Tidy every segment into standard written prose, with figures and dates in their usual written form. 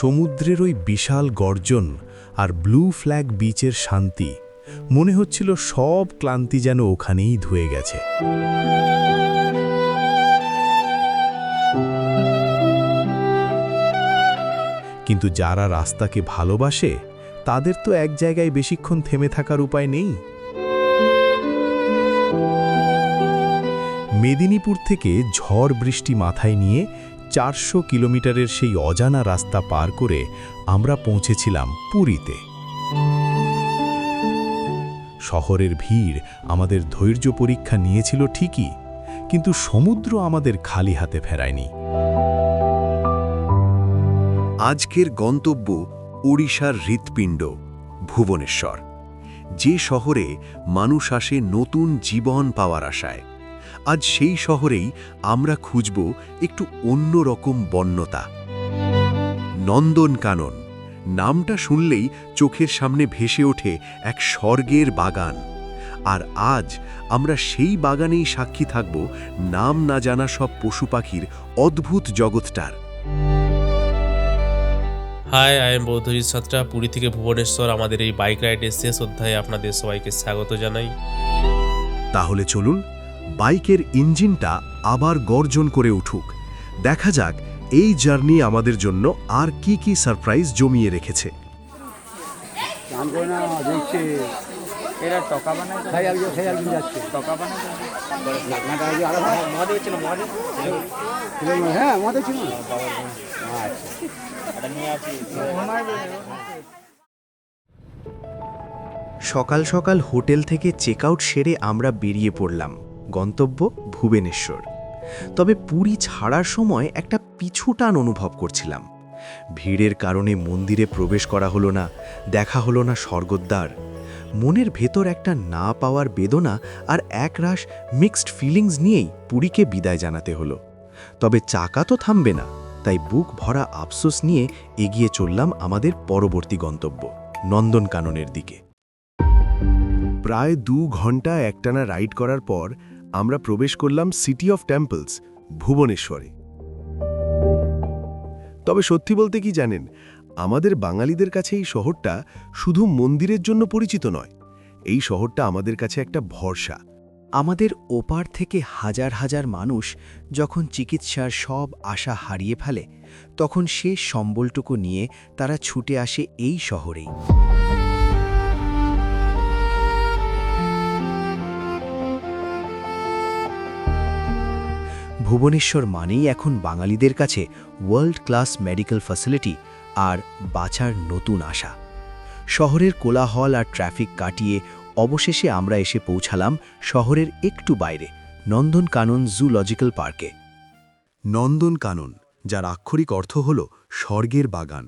সমুদ্রের ওই বিশাল গর্জন আর ব্লু ফ্ল্যাগ বিচের শান্তি, মনে হচ্ছিল সব ক্লান্তি যেন ওখানেই ধুয়ে গেছে। কিন্তু যারা রাস্তাকে ভালোবাসে তাদের তো এক জায়গায় বেশিক্ষণ থেমে থাকার উপায় নেই। মেদিনীপুর থেকে ঝড় বৃষ্টি মাথায় নিয়ে 400 কিলোমিটারের সেই অজানা রাস্তা পার করে আমরা পৌঁছেছিলাম পুরীতে। শহরের ভিড় আমাদের ধৈর্য পরীক্ষা নিয়েছিল ঠিকই, কিন্তু সমুদ্র আমাদের খালি হাতে ফেরায়নি। আজকের গন্তব্য ওড়িশার হৃৎপিণ্ড ভুবনেশ্বর, যে শহরে মানুষ আসে নতুন জীবন পাওয়ার আশায়। আজ সেই শহরেই আমরা খুঁজব একটু অন্যরকম বন্যতা। নন্দনকানন নামটা শুনলেই চোখের সামনে ভেসে ওঠে এক স্বর্গের বাগান। আর আজ আমরা সেই বাগানেই সাক্ষী থাকব নাম না জানা সব পশু পাখির অদ্ভুত জগৎটার। Hi, I am Baudhajit Santra, Puri থেকে ভুবনেশ্বর। আমাদের এই বাইক রাইডের শেষ অধ্যায়ে আপনাদের সবাইকে স্বাগত জানাই। তাহলে চলুন বাইকের ইঞ্জিনটা আবার গর্জন করে উঠুক। দেখা যাক এই জার্নি আমাদের জন্য আর কি কি সারপ্রাইজ জমিয়ে রেখেছে। সকাল সকাল হোটেল থেকে চেক আউট সেরে আমরা বেরিয়ে পড়লাম গন্তব্য ভুবনেশ্বর। তবে পুরী ছাড়ার সময় একটা পিছুটান অনুভব করছিলাম। ভিড়ের কারণে মন্দিরে প্রবেশ করা হলো না, দেখা হলো না স্বর্গদ্বার। মনের ভেতর একটা না পাওয়ার বেদনা আর একরাশ মিক্সড ফিলিংস নিয়েই পুরীকে বিদায় জানাতে হলো। তবে চাকা তো থামবে না, তাই বুক ভরা আফসোস নিয়ে এগিয়ে চললাম আমাদের পরবর্তী গন্তব্য নন্দনকাননের দিকে। প্রায় 2 ঘন্টা একটানা রাইড করার পর আমরা প্রবেশ করলাম সিটি অফ টেম্পলস ভুবনেশ্বরে। তবে সত্যি বলতে কি জানেন, আমাদের বাঙালিদের কাছে এই শহরটা শুধু মন্দিরের জন্য পরিচিত নয়, এই শহরটা আমাদের কাছে একটা ভরসা। আমাদের ওপার থেকে হাজার হাজার মানুষ যখন চিকিৎসার সব আশা হারিয়ে ফেলে, তখন শেষ সম্বলটুকু নিয়ে তারা ছুটে আসে এই শহরেই। ভুবনেশ্বর মানেই এখন বাঙালিদের কাছে ওয়ার্ল্ড ক্লাস মেডিকেল ফ্যাসিলিটি আর বাঁচার নতুন আশা। শহরের কোলাহল আর ট্রাফিক কাটিয়ে অবশেষে আমরা এসে পৌঁছালাম শহরের একটু বাইরে নন্দনকানন জুলজিক্যাল পার্কে। নন্দনকানন, যার আক্ষরিক অর্থ হল স্বর্গের বাগান।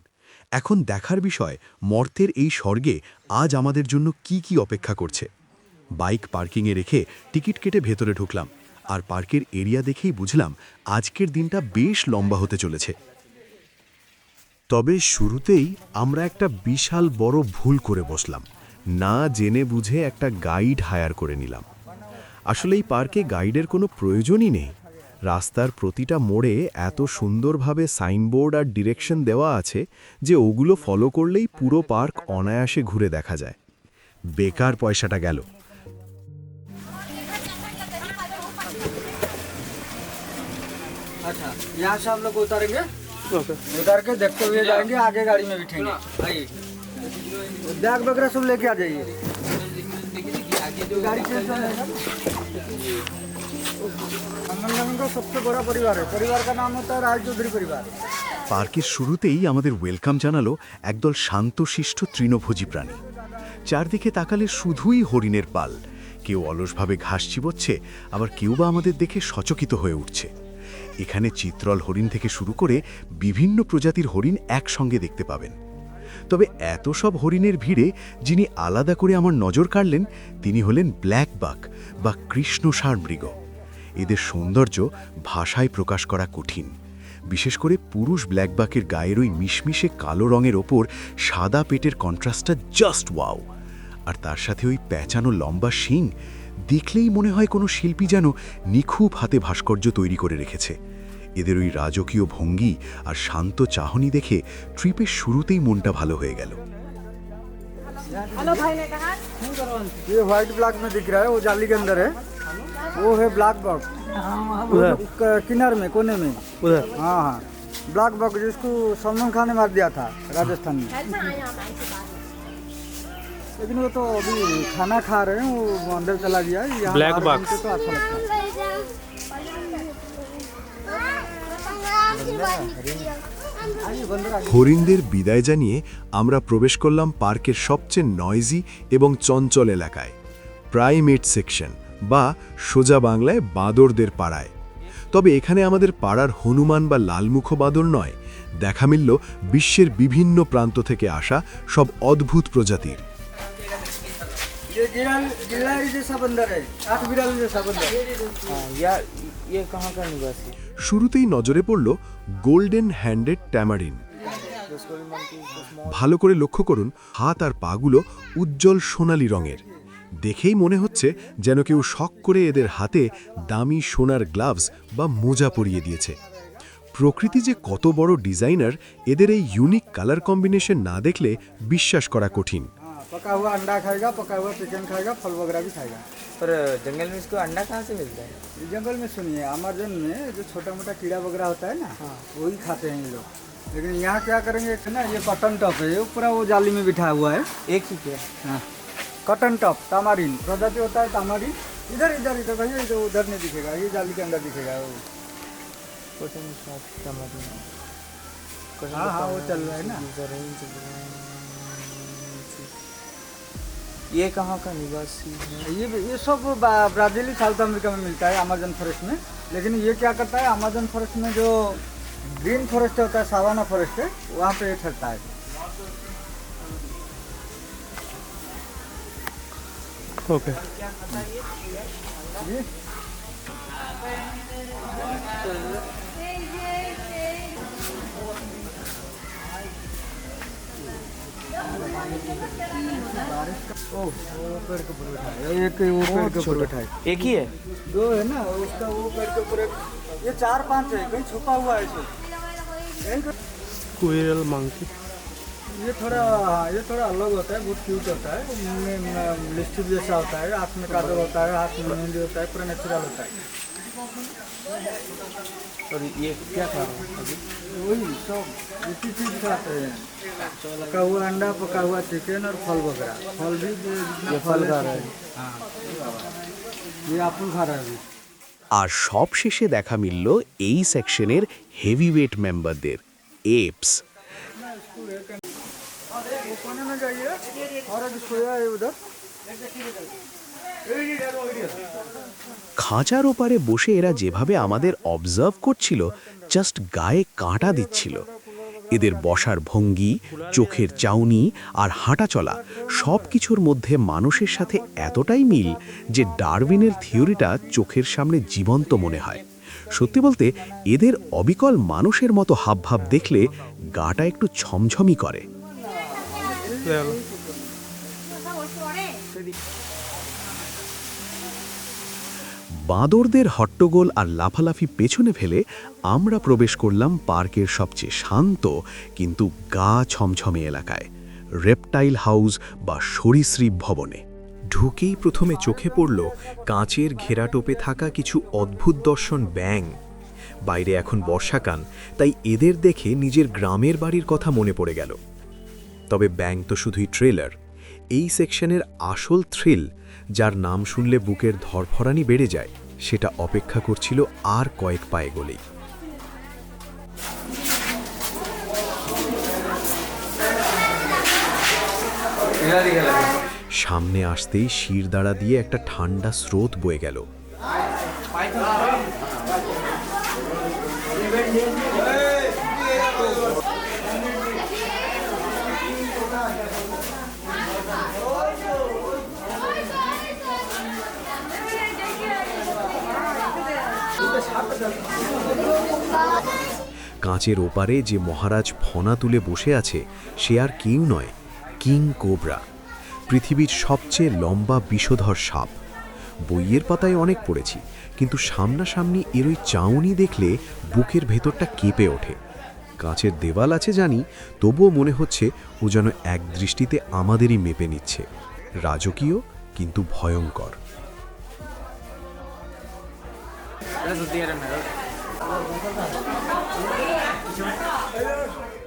এখন দেখার বিষয় মর্তের এই স্বর্গে আজ আমাদের জন্য কি কি অপেক্ষা করছে। বাইক পার্কিংয়ে রেখে টিকিট কেটে ভেতরে ঢুকলাম, আর পার্কের এরিয়া দেখেই বুঝলাম আজকের দিনটা বেশ লম্বা হতে চলেছে। তবে শুরুতেই আমরা একটা বিশাল বড় ভুল করে বসলাম, না জেনে বুঝে একটা গাইড হায়ার করে নিলাম। আসলে এই পার্কে গাইডের কোনো প্রয়োজনই নেই। রাস্তার প্রতিটা মোড়ে এত সুন্দরভাবে সাইনবোর্ড আর ডিরেকশন দেওয়া আছে যে ওগুলো ফলো করলেই পুরো পার্ক অনায়াসে ঘুরে দেখা যায়। বেকার পয়সাটা গেল। अच्छा, यहाँ से हम लोग उतरेंगे, उतर के देखते हुए जाएंगे, आगे गाड़ी में बैठेंगे। आइए, बैग वगैरह सब लेके आ जाइए। गाड़ी चेंज हो जाएगा। नंदनकानन का सबसे बड़ा परिवार है, परिवार का नाम होता है राज चौधरी परिवार। পার্কের শুরুতেই আমাদের ওয়েলকাম জানালো একদল শান্তশিষ্ট তৃণভোজী প্রাণী। চারদিকে তাকালে শুধুই হরিণের পাল। কেউ অলসভাবে ঘাস চিবোচ্ছে, আবার কেউ বা আমাদের দেখে সচকিত হয়ে উঠছে। এখানে চিত্রল হরিণ থেকে শুরু করে বিভিন্ন প্রজাতির হরিণ একসঙ্গে দেখতে পাবেন। তবে এত সব হরিণের ভিড়ে যিনি আলাদা করে আমার নজর কাড়লেন, তিনি হলেন ব্ল্যাক বাক বা কৃষ্ণসার মৃগ। এদের সৌন্দর্য ভাষায় প্রকাশ করা কঠিন। বিশেষ করে পুরুষ ব্ল্যাক বাকের গায়ের ওই মিশমিশে কালো রঙের ওপর সাদা পেটের কন্ট্রাস্টটা জাস্ট ওয়াও। আর তার সাথে ওই প্যাঁচানো লম্বা শিং, দেখলেই মনে হয় কোনো শিল্পী যেন নিখুঁত হাতে ভাস্কর্য তৈরি করে রেখেছে। এদের ওই রাজকীয় ভঙ্গি আর শান্ত চাহনি দেখে ট্রিপের শুরুতেই মনটা ভালো হয়ে গেল। ये व्हाइट ब्लैक में दिख रहा है, वो जाली के अंदर है, वो है ब्लैक बॉक किनार में कोने में उधर। हाँ हाँ, ब्लैक बॉक जिसको सलमान खान ने मार दिया था राजस्थान में, लेकिन वो तो अभी खाना खा रहे हैं, वो अंदर चला गया। यहाँ Black बाहर box। घूमते तो अच्छा लगता है। হরিণদের বিদায় জানিয়ে আমরা প্রবেশ করলাম পার্কের সবচেয়ে নয়জি এবং চঞ্চল এলাকায়, প্রাইমেট সেকশন বা সোজা বাংলায় বাঁদরদের পাড়ায়। তবে এখানে আমাদের পাড়ার হনুমান বা লালমুখ বাঁদর নয়, দেখা মিলল বিশ্বের বিভিন্ন প্রান্ত থেকে আসা সব অদ্ভুত প্রজাতির। ये गिलहरी जैसा बंदर है, आठ बिराल जैसा बंदर। हाँ, ये कहाँ का निवासी? শুরুতেই নজরে পড়ল গোল্ডেন হ্যান্ডেড ট্যামারিন। ভালো করে লক্ষ্য করুন, হাত আর পাগুলো উজ্জ্বল সোনালী রঙের। দেখেই মনে হচ্ছে যেন কেউ শখ করে এদের হাতে দামি সোনার গ্লাভস বা মোজা পরিয়ে দিয়েছে। প্রকৃতি যে কত বড় ডিজাইনার, এদের এই ইউনিক কালার কম্বিনেশন না দেখলে বিশ্বাস করা কঠিন। हाँ, पका हुआ अंडा खाएगा, पका हुआ चिकन खाएगा, फल वगैरह भी खाएगा। पर जंगल में इसको अंडा कहाँ से मिलता है? इस जंगल में सुनिए, अमेज़न में जो छोटा मोटा कीड़ा वगैरह होता है ना, वही खाते हैं ये लोग। लेकिन यहाँ क्या करेंगे ना, ये कॉटन टॉप है, ये पूरा वो जाली में बिठा हुआ है। एक ही क्या? हाँ, कॉटन टॉप तामारिन प्रजाति होता है, तामारिन। इधर इधर इधर भैया, इधर उधर नहीं दिखेगा, ये जाली के अंदर दिखेगा वो। कॉटन शॉप टमाटर। हाँ हाँ, वो चल रहा है ना। ये कहाँ का निवासी है? ये सब ब्राज़ीली साउथ अमेरिका में मिलता है, अमेज़न फॉरेस्ट में। लेकिन ये क्या करता है, अमेज़न फॉरेस्ट में जो ग्रीन फॉरेस्ट होता है, सावाना फॉरेस्ट है, वहाँ पे ये ठहरता है। ओके। जी ओ, वो पेड़ के ऊपर बैठा है, एक वो पेड़ के ऊपर बैठा है। एक ही है? दो है ना, उसका वो पेड़ के ऊपर ये 4-5 है, कहीं छुपा हुआ है इसको। कहीं पे- स्क्विरल मंकी। ये थोड़ा अलग होता है, बहुत क्यूट होता है। मुंह में लिपस्टिक जैसा होता है, आँख में काजल होता है, हाथ में मेहंदी होता है, पूरा नेचुरल होता है। और ये क्या खा रहा है अभी? वही सब इसी चीज़ खाते हैं, पका हुआ अंडा, पका हुआ चिकन और फल वगैरह। फल भी जितना फल खा रहा है। हाँ, ये एप्पल खा रहा है अभी। আর সবশেষে দেখা মিলল এই সেকশনের হেভিওয়েট মেম্বারদের, এপস। वो कोने में जाइए, और अभी सोया है उधर। খাঁচার ওপারে বসে এরা যেভাবে আমাদের অবজার্ভ করছিল, জাস্ট গায়ে কাঁটা দিচ্ছিল। এদের বসার ভঙ্গি, চোখের চাউনি আর হাঁটা চলা সব কিছুর মধ্যে মানুষের সাথে এতটাই মিল যে ডারউইনের থিওরিটা চোখের সামনে জীবন্ত মনে হয়। সত্যি বলতে এদের অবিকল মানুষের মতো হাবভাব দেখলে গাটা একটু ছমছমই করে। বাঁদরদের হট্টগোল আর লাফালাফি পেছনে ফেলে আমরা প্রবেশ করলাম পার্কের সবচেয়ে শান্ত কিন্তু গা ছমছমে এলাকায়, রেপটাইল হাউস বা সরীসৃপ ভবনে। ঢুকেই প্রথমে চোখে পড়ল কাঁচের ঘেরাটোপে থাকা কিছু অদ্ভুত দর্শন ব্যাঙ। বাইরে এখন বর্ষাকাল, তাই এদের দেখে নিজের গ্রামের বাড়ির কথা মনে পড়ে গেল। তবে ব্যাঙ তো শুধুই ট্রেলার। এই সেকশনের আসল থ্রিল, যার নাম শুনলে বুকের ধরফরানি বেড়ে যায়, সেটা অপেক্ষা করছিল আর কয়েক পায়ে গলেই। সামনে আসতেই শিরদাঁড়া দিয়ে একটা ঠান্ডা স্রোত বয়ে গেল। কাঁচের ওপারে যে মহারাজ ফনা তুলে বসে আছে, সে আর কেউ নয়, কিং কোবরা, পৃথিবীর সবচেয়ে লম্বা বিষধর সাপ। বইয়ের পাতায় অনেক পড়েছি, কিন্তু সামনাসামনি এর ওই চাউনি দেখলে বুকের ভেতরটা কেঁপে ওঠে। কাঁচের দেওয়াল আছে জানি, তবুও মনে হচ্ছে ও যেন এক দৃষ্টিতে আমাদেরই মেপে নিচ্ছে। রাজকীয় কিন্তু ভয়ঙ্কর।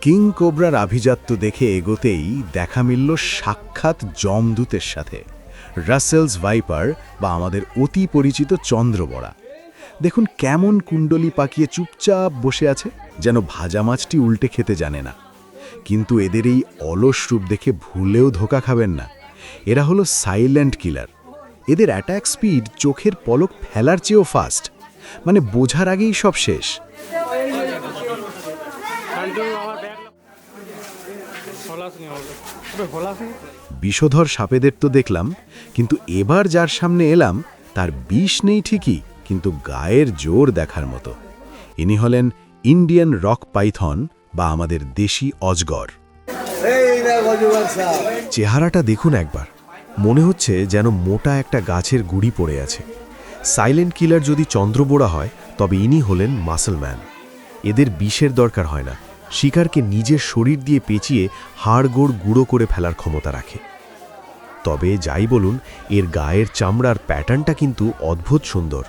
কিং কোবরার আভিজাত্য দেখে এগোতেই দেখা মিলল সাক্ষাৎ যমদূতের সাথে, রাসেলস ভাইপার বা আমাদের অতি পরিচিত চন্দ্রবড়া। দেখুন কেমন কুণ্ডলি পাকিয়ে চুপচাপ বসে আছে, যেন ভাজা মাছটি উল্টে খেতে জানে না। কিন্তু এদের এই অলস রূপ দেখে ভুলেও ধোঁকা খাবেন না। এরা হলো সাইলেন্ট কিলার। এদের অ্যাটাক স্পিড চোখের পলক ফেলার চেয়েও ফাস্ট, মানে বোঝার আগেই সব শেষ। বিষধর সাপেদের তো দেখলাম, কিন্তু এবার যার সামনে এলাম তার বিষ নেই ঠিকই, কিন্তু গায়ের জোর দেখার মতো। ইনি হলেন ইন্ডিয়ান রক পাইথন বা আমাদের দেশি অজগর। চেহারাটা দেখুন একবার, মনে হচ্ছে যেন মোটা একটা গাছের গুড়ি পড়ে আছে। সাইলেন্ট কিলার যদি চন্দ্রবোড়া হয়, তবে ইনি হলেন মাসলম্যান। এদের বিষের দরকার হয় না, শিকারকে নিজের শরীর দিয়ে পেঁচিয়ে হাড়গোড় গুঁড়ো করে ফেলার ক্ষমতা রাখে। তবে যাই বলুন, এর গায়ের চামড়ার প্যাটার্নটা কিন্তু অদ্ভুত সুন্দর।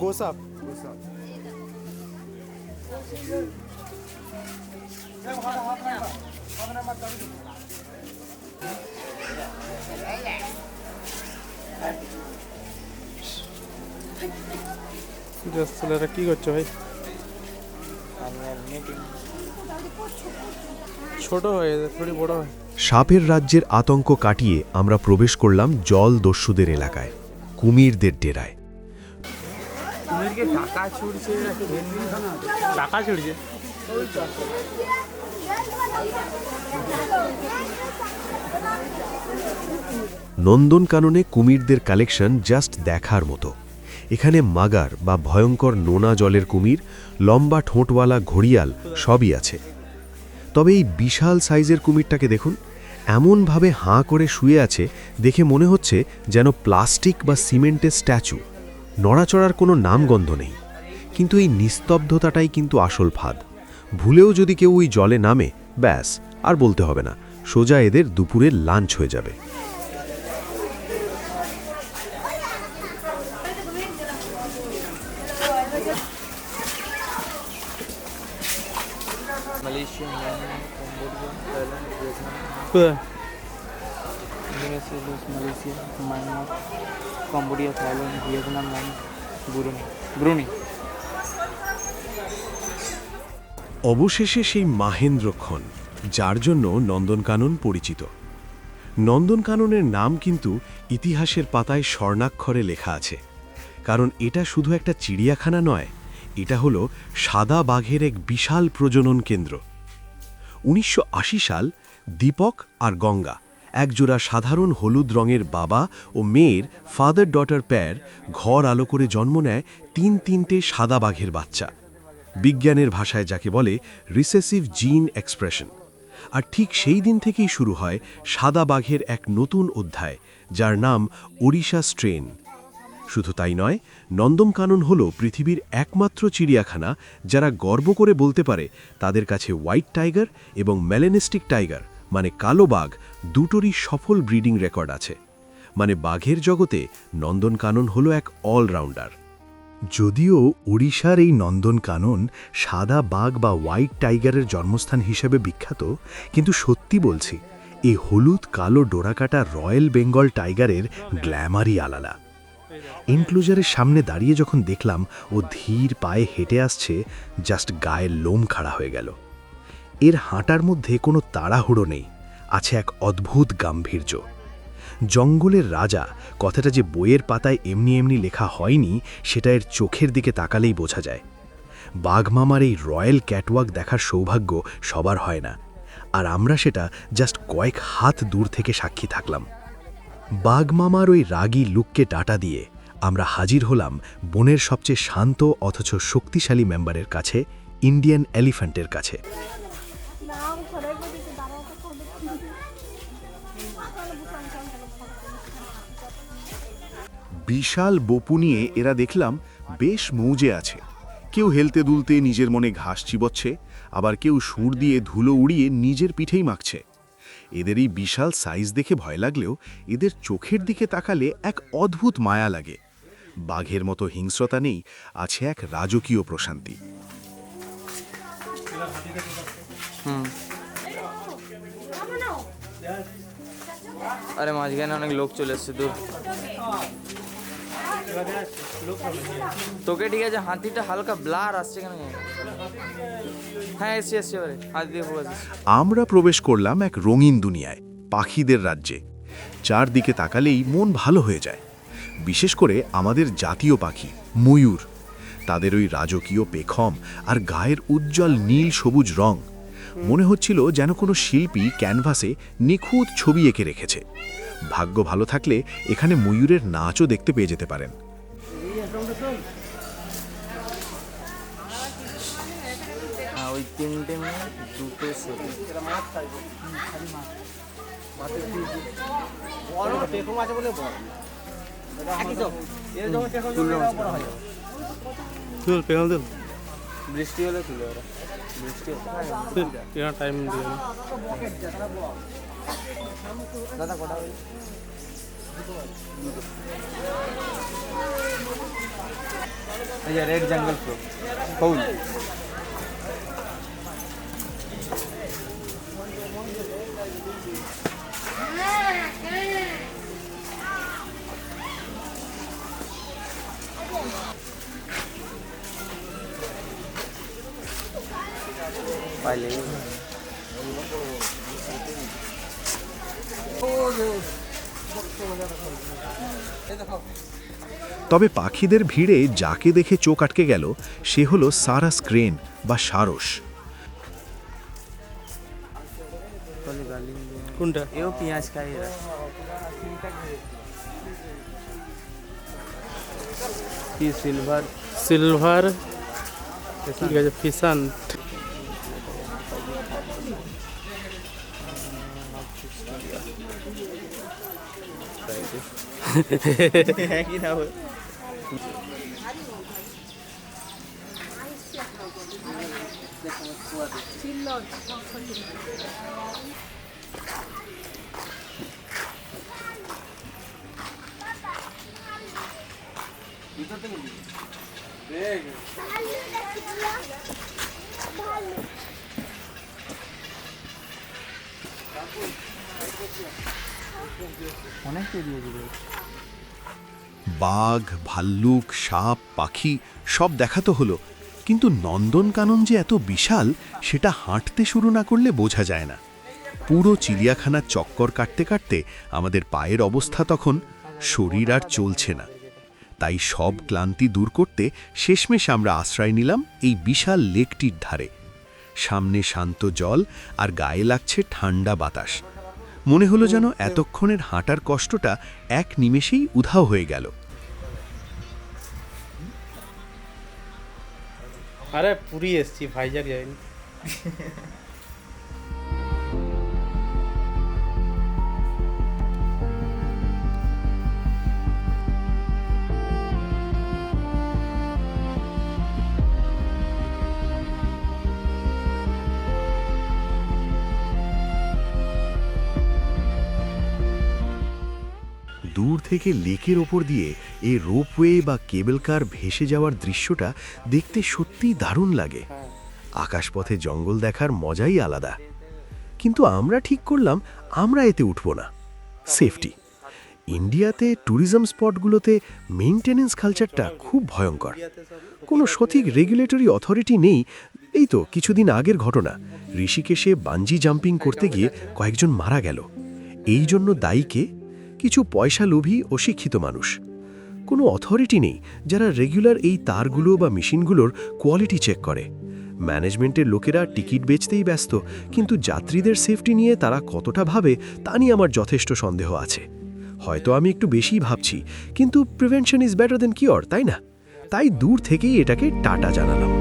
গোসাপ ছেলেরা কি করছো ভাই? ছোট হয়ে থোড়ি বড় হয়। সাপের রাজ্যের আতঙ্ক কাটিয়ে আমরা প্রবেশ করলাম জল দস্যুদের এলাকায়, কুমিরদের ডেরায়। টাকা ছুটছে। নন্দনকাননে কুমিরদের কালেকশন জাস্ট দেখার মতো। এখানে মাগার বা ভয়ঙ্কর নোনা জলের কুমির, লম্বা ঠোঁটওয়ালা ঘড়িয়াল সবই আছে। তবে এই বিশাল সাইজের কুমিরটাকে দেখুন, এমনভাবে হাঁ করে শুয়ে আছে, দেখে মনে হচ্ছে যেন প্লাস্টিক বা সিমেন্টের স্ট্যাচু। নড়াচড়ার কোনো নামগন্ধ নেই, কিন্তু এই নিস্তব্ধতাটাই কিন্তু আসল ফাঁদ। ভুলেও যদি কেউ ওই জলে নামে, ব্যাস আর বলতে হবে না, সোজা এদের দুপুরের লাঞ্চ হয়ে যাবে। Malaysia, Myanmar, Cambodia, Thailand, Vietnam, Indonesia, Malaysia, Myanmar, Cambodia, Thailand, Vietnam, and Brunei. অবশেষে সেই মাহেন্দ্রক্ষণ, যার জন্য নন্দনকানন পরিচিত। নন্দনকাননের নাম কিন্তু ইতিহাসের পাতায় স্বর্ণাক্ষরে লেখা আছে, কারণ এটা শুধু একটা চিড়িয়াখানা নয়, এটা হলো সাদা বাঘের এক বিশাল প্রজনন কেন্দ্র। 1980 সাল দীপক আর গঙ্গা, একজোড়া সাধারণ হলুদ রঙের বাবা ও মেয়ের ফাদার ডটার পেয়ার, ঘর আলো করে জন্ম নেয় তিনটে সাদা বাঘের বাচ্চা। বিজ্ঞানের ভাষায় যাকে বলে রিসেসিভ জিন এক্সপ্রেশন। আর ঠিক সেই দিন থেকেই শুরু হয় সাদা বাঘের এক নতুন অধ্যায়, যার নাম ওড়িশা স্ট্রেন। শুধু তাই নয়, নন্দনকানন হল পৃথিবীর একমাত্র চিড়িয়াখানা যারা গর্ব করে বলতে পারে তাদের কাছে হোয়াইট টাইগার এবং মেলানিস্টিক টাইগার মানে কালো বাঘ দুটোরই সফল ব্রিডিং রেকর্ড আছে। মানে বাঘের জগতে নন্দনকানন হল এক অলরাউন্ডার। যদিও ওড়িশার এই নন্দনকানন সাদা বাঘ বা হোয়াইট টাইগারের জন্মস্থান হিসেবে বিখ্যাত, কিন্তু সত্যি বলছি এই হলুদ কালো ডোরাকাটা রয়্যাল বেঙ্গল টাইগারের গ্ল্যামারই আলাদা। এনক্লোজারের সামনে দাঁড়িয়ে যখন দেখলাম ও ধীর পায়ে হেঁটে আসছে, জাস্ট গায়ের লোম খাড়া হয়ে গেল। এর হাঁটার মধ্যে কোনো তাড়াহুড়ো নেই, আছে এক অদ্ভুত গাম্ভীর্য। জঙ্গলের রাজা কথাটা যে বইয়ের পাতায় এমনি এমনি লেখা হয়নি, সেটা এর চোখের দিকে তাকালেই বোঝা যায়। বাঘমামার এই রয়্যাল ক্যাটওয়াক দেখার সৌভাগ্য সবার হয় না, আর আমরা সেটা জাস্ট কয়েক হাত দূর থেকে সাক্ষী থাকলাম। বাঘমামার ওই রাগী লুককে টাটা দিয়ে আমরা হাজির হলাম বনের সবচেয়ে শান্ত অথচ শক্তিশালী মেম্বারের কাছে, ইন্ডিয়ান এলিফ্যান্টের কাছে। বিশাল বপু নিয়ে এরা দেখলাম বেশ মৌজে আছে। কেউ হেলতে দুলতে নিজের মনে ঘাস চিবচ্ছে, আবার কেউ সুর দিয়ে ধুলো উড়িয়ে নিজের পিঠেই মাখছে। এদের এই বিশাল সাইজ দেখে ভয় লাগলেও এদের চোখের দিকে তাকালে এক অদ্ভুত মায়া লাগে। বাঘের মতো হিংস্রতা নেই, আছে এক রাজকীয় প্রশান্তি। আরে মাঝখানে অনেক লোক চলে এসছে দূর। তোকে ঠিক আছে, হাতিটা হালকা ব্লার আসছে কেন? হ্যাঁ এসছি এসছি, এবারে হাতি দিয়ে পুরো আসছে। আমরা প্রবেশ করলাম এক রঙিন দুনিয়ায়, পাখিদের রাজ্যে। চারদিকে তাকালেই মন ভালো হয়ে যায়। বিশেষ করে আমাদের জাতীয় পাখি ময়ূর, তাদের ওই রাজকীয় পেখম আর গায়ের উজ্জ্বল নীল সবুজ রং, মনে হচ্ছিল যেন কোনো শিল্পী ক্যানভাসে নিখুঁত ছবি এঁকে রেখেছে। ভাগ্য ভালো থাকলে এখানে ময়ূরের নাচও দেখতে পেয়ে যেতে পারেন। হ্যাঁ ওই তিনটে মেয়ে দুটো ছোট। তুল পেগাল তুল, বৃষ্টি হলে তুলে ওরা, বৃষ্টি টাইম দিয়ে দাদা কটা রেড জঙ্গল ফ্লো ফুল। পাইলে তবে পাখিদের ভিড়ে যাকে দেখে চোখ আটকে গেল সে হলো সারাস ক্রেন বা সারস। কোনটা? এও পেঁয়াজ খাই এরা। কি সিলভার? সিলভার ঠিক আছে, ফিসান। কি না হয় অনেকটা দিয়ে দিবে। বাঘ, ভাল্লুক, সাপ, পাখি সব দেখা তো হলো, কিন্তু নন্দনকানন যে এত বিশাল সেটা হাঁটতে শুরু না করলে বোঝা যায় না। পুরো চিড়িয়াখানার চক্কর কাটতে কাটতে আমাদের পায়ের অবস্থা তখন, শরীর আর চলছে না। তাই সব ক্লান্তি দূর করতে শেষমেশ আমরা আশ্রয় নিলাম এই বিশাল লেকটির ধারে। সামনে শান্ত জল আর গায়ে লাগছে ঠান্ডা বাতাস। মনে হলো যেন এতক্ষণের হাঁটার কষ্টটা এক নিমেষেই উধাও হয়ে গেল। আরে পুরী এসছি, ভাইজাগ যাইনি। দূর থেকে লেকের ওপর দিয়ে এই রোপওয়ে বা কেবল কার ভেসে যাওয়ার দৃশ্যটা দেখতে সত্যিই দারুণ লাগে। আকাশপথে জঙ্গল দেখার মজাই আলাদা। কিন্তু আমরা ঠিক করলাম আমরা এতে উঠব না। সেফটি। ইন্ডিয়াতে ট্যুরিজম স্পটগুলোতে মেইনটেনেন্স কালচারটা খুব ভয়ঙ্কর। কোনো সঠিক রেগুলেটরি অথরিটি নেই। এই তো কিছুদিন আগের ঘটনা, ঋষিকেশে বাঞ্জি জাম্পিং করতে গিয়ে কয়েকজন মারা গেল। এই জন্য দায়ী কে? কিছু পয়সা লোভী অশিক্ষিত মানুষ। কোনো অথরিটি নেই যারা রেগুলার এই তারগুলো বা মেশিনগুলোর কোয়ালিটি চেক করে। ম্যানেজমেন্টের লোকেরা টিকিট বেচতেই ব্যস্ত, কিন্তু যাত্রীদের সেফটি নিয়ে তারা কতটা ভাবে তা নিয়ে আমার যথেষ্ট সন্দেহ আছে। হয়তো আমি একটু বেশিই ভাবছি, কিন্তু prevention is better then cure, তাই না? তাই দূর থেকেই এটাকে টাটা জানালাম।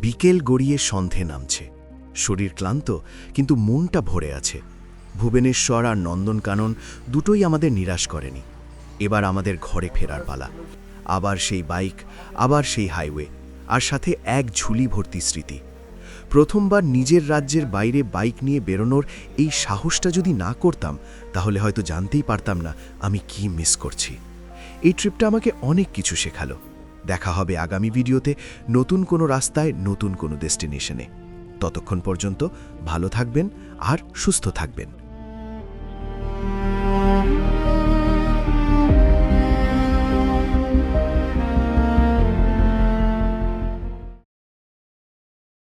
বিকেল গড়িয়ে সন্ধে নামছে। শরীর ক্লান্ত, কিন্তু মনটা ভরে আছে। ভুবনেশ্বর আর নন্দনকানন দুটোই আমাদের নিরাশ করেনি। এবার আমাদের ঘরে ফেরার পালা। আবার সেই বাইক, আবার সেই হাইওয়ে, আর সাথে এক ঝুলি ভর্তি স্মৃতি। প্রথমবার নিজের রাজ্যের বাইরে বাইক নিয়ে বেরোনোর এই সাহসটা যদি না করতাম, তাহলে হয়তো জানতেই পারতাম না আমি কি মিস করছি। এই ট্রিপটা আমাকে অনেক কিছু শেখালো। দেখা হবে আগামী ভিডিওতে নতুন কোনো রাস্তায়, নতুন কোনো ডেস্টিনেশনে। ততক্ষণ পর্যন্ত ভালো থাকবেন আর সুস্থ থাকবেন।